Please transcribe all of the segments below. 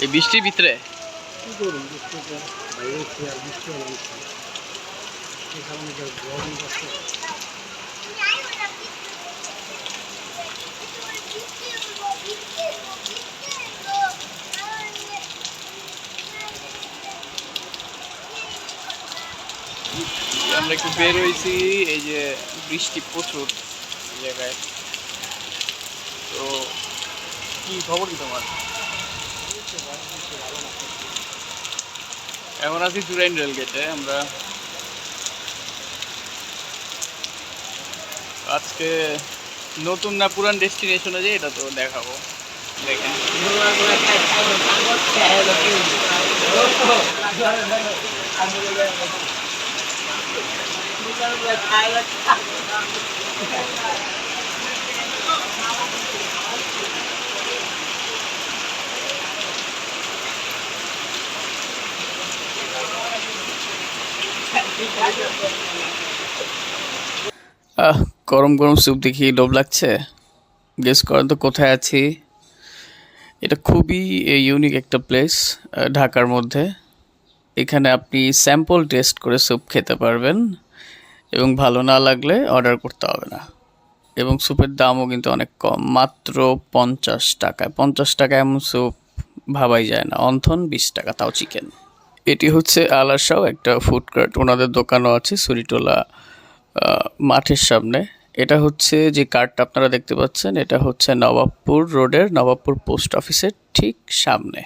এই বৃষ্টির ভিতরে আমরা একটু বের হয়েছি, এই যে বৃষ্টি প্রচুর জায়গায়। তো কি খবর কি তোমার? এখন আছি জুরাইন রেলগেটে। আমরা আজকে নতুন না পুরান ডেস্টিনেশনে যাই, এটা তো দেখাবো। দেখেন গরম গরম স্যুপ দেখি লোভ লাগছে। গেস করেন তো কোথায় আছি? এটা খুবই ইউনিক একটা প্লেস ঢাকার মধ্যে। এখানে আপনি স্যাম্পল টেস্ট করে স্যুপ খেতে পারবেন এবং ভালো না লাগলে অর্ডার করতে হবে না। এবং স্যুপের দামও কিন্তু অনেক কম, মাত্র 50 টাকায়। 50 টাকা এমন স্যুপ ভাবাই যায় না। অন্থন 20 টাকা, তাও চিকেন। এটি হচ্ছে আলাসাও একটা ফুড কার্ট, ওনাদের দোকানও আছে সুরিটোলা মাঠের সামনে। এটা হচ্ছে যে কার্টটা আপনারা দেখতে পাচ্ছেন, এটা হচ্ছে নবাবপুর রোডের নবাবপুর পোস্ট অফিসের ঠিক সামনে।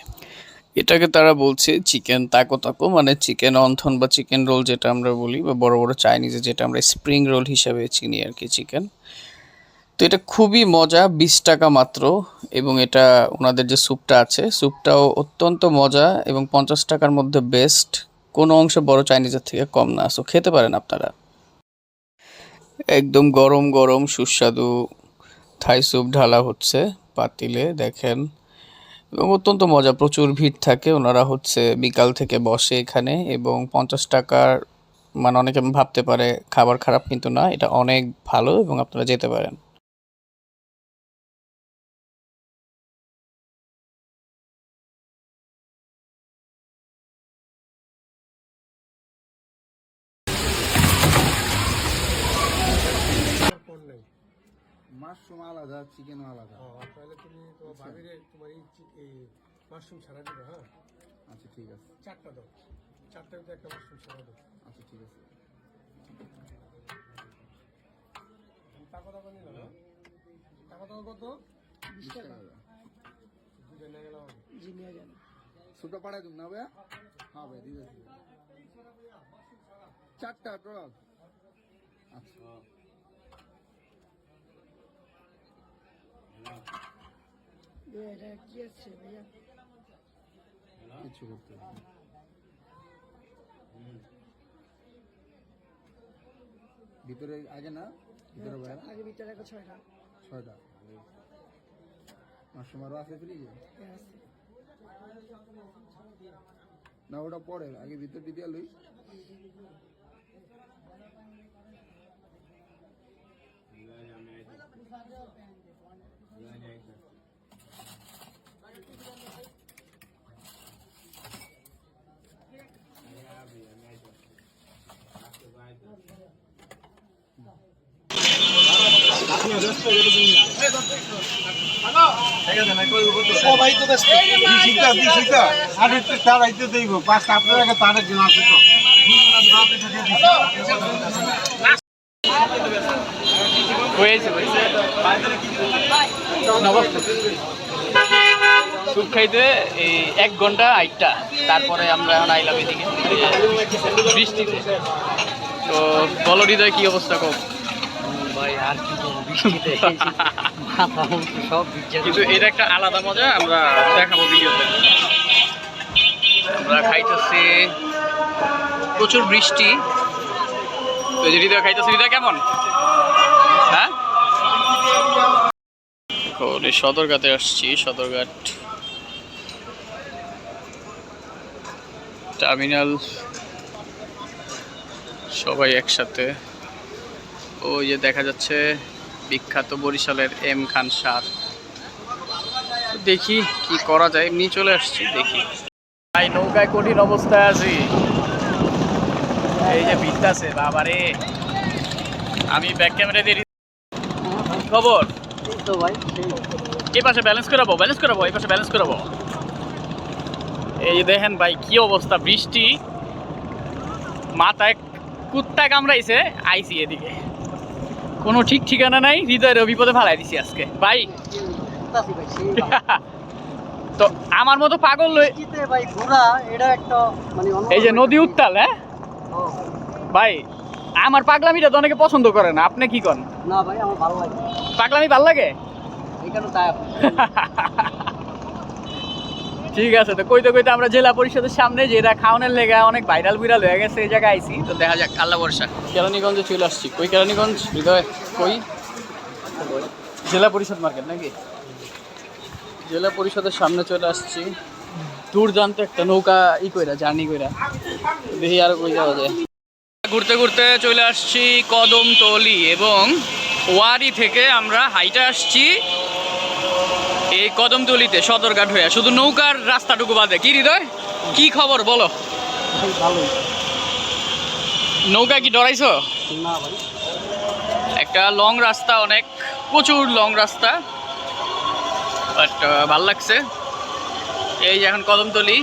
এটাকে তারা বলছে চিকেন তাকো তাকো, মানে চিকেন অন্থন বা চিকেন রোল যেটা আমরা বলি, বা বড় বড় চাইনিজে যেটা আমরা স্প্রিং রোল হিসাবে চিনি আর কি, চিকেন। তো এটা খুবই মজা, 20 টাকা মাত্র। এবং এটা ওনাদের যে স্যুপটা আছে, স্যুপটাও অত্যন্ত মজা এবং 50 টাকার মধ্যে বেস্ট। কোনো অংশে বড় চাইনিজের থেকে কম না। সো খেতে পারেন আপনারা। একদম গরম গরম সুস্বাদু থাই স্যুপ ঢালা হচ্ছে পাতিলে, দেখেন। এবং অত্যন্ত মজা, প্রচুর ভিড় থাকে। ওনারা হচ্ছে বিকাল থেকে বসে এখানে। এবং 50 টাকার মানে অনেকে ভাবতে পারে খাবার খারাপ, কিন্তু না, এটা অনেক ভালো এবং আপনারা যেতে পারেন। মাশরুম আলাদা, চিকেন আলাদা। তাহলে তুমি তোমার ভাবিরে তোমার এই মাশরুম ছাড়া দিবে। হ্যাঁ, আচ্ছা ঠিক আছে। 4টা দাও, 4টার মধ্যে একটা মাশরুম ছাড়া দাও। আচ্ছা ঠিক আছে। টাকা টাকা নিল না? টাকা টাকা কত? 20 টাকা। দুটো নিয়ে গেলাম। জি নিয়ে গেল। সুপটা পাঠাই তুমি না ভাইয়া? হ্যাঁ ভাই দিয়ে দিচ্ছি। 4টা টক। আচ্ছা এটা কি আছে ভাইয়া? কিছু করতে হবে। ভিতরে আগে না, ভিতরে ভাইয়া আগে ভিতরে একটা 6টা। 6টা মাশরুম আরও আছে ফ্রিজে? না ওটা পরে, আগে ভিতর দিয়ে লই। সবাই তো ব্যস্ত। স্যুপ খাইতে এই 1 ঘন্টা 8টা, তারপরে আমরা এখন আইলাম এদিকে বৃষ্টিতে। তো বলো হৃদয়, কি অবস্থা কম? ভাই আর কি বলবো, বৃষ্টিতে সব কিন্তু এটা একটা আলাদা মজা, আমরা দেখাবো ভিডিওতে। আমরা খাইতেছি, প্রচুর বৃষ্টি। তো যে হৃদয় খাইতেছি, হৃদয় কেমন? হ্যাঁ, এখন এই সদরঘাটে আসছি। সদরঘাট টার্মিনাল, সবাই একসাথে। ওই যে দেখা যাচ্ছে বিখ্যাত বরিশালের এম খান সার। দেখি কি করা যায়, এমনি চলে আসছি দেখি। ভাই নৌকায় কঠিন অবস্থায় আছি, এই যে ভিড়তাছে বাবারে। আমি ব্যাক ক্যামেরা দিয়ে খবর এই তো ভাই এই পাশে ব্যালেন্স করাবো এই পাশে ব্যালেন্স করাবো। এই যে দেখেন ভাই কি অবস্থা, বৃষ্টি মাথায় কুত্তা কামড়াইছে, আইসি এদিকে কোনো ঠিক ঠিকানা নাই, হৃদয়ের বিপদে ফালাই দিছি আজকে ভাই। উঠতাছি ভাই সেই তো আমার মতো পাগল শীতে ভাই ঘোরা এটা একটা মানে এই যে নদী উত্তাল। হ্যাঁ ভাই আমার পাগলামিটা তো অনেকে পছন্দ করে না, আপনি কি করেন? না ভাই আমার ভালো লাগে, পাগলামি ভাল লাগে? এখানে তাই ঠিক আছে, তো কইতে কইতে আমরা জেলা পরিষদের সামনে, যেটা খাওয়ানোর লেগা অনেক ভাইরাল বিরাল হয়ে গেছে, এই জায়গায় আইছি। তো দেখা যাক, আল্লাহ ভরসা। কেরানীগঞ্জে চলে আসছি। কই কেরানীগঞ্জ হৃদয়? কই জেলা পরিষদ মার্কেট নাকি? জেলা পরিষদের সামনে চলে আসছি। দুর্দান্ত একটা নৌকা কইরা জার্নি কইরা দেখি আর কই যাওয়া যায়। ঘুরতে ঘুরতে চলে আসছি কদমতলী, এবং ওয়ারি থেকে আমরা হাইটে আসছি এই কদমতলীতে সদরঘাট হয়ে, শুধু নৌকার রাস্তাটুকু বাদে। কি হৃদয়, কি খবর বলো? ভালোই। নৌকা কি ডরাইছো? না ভাই একটা লং রাস্তা, অনেক প্রচুর লং রাস্তা, বাট ভাল লাগছে। এই যে এখন কদমতলী,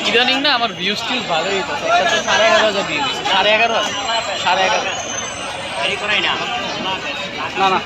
ইদানিং না আমার ভিউজ টিউজ ভালোই হইতেছে। একটা তো 11,500 ভিউজ, 11,500 এই করাই না না না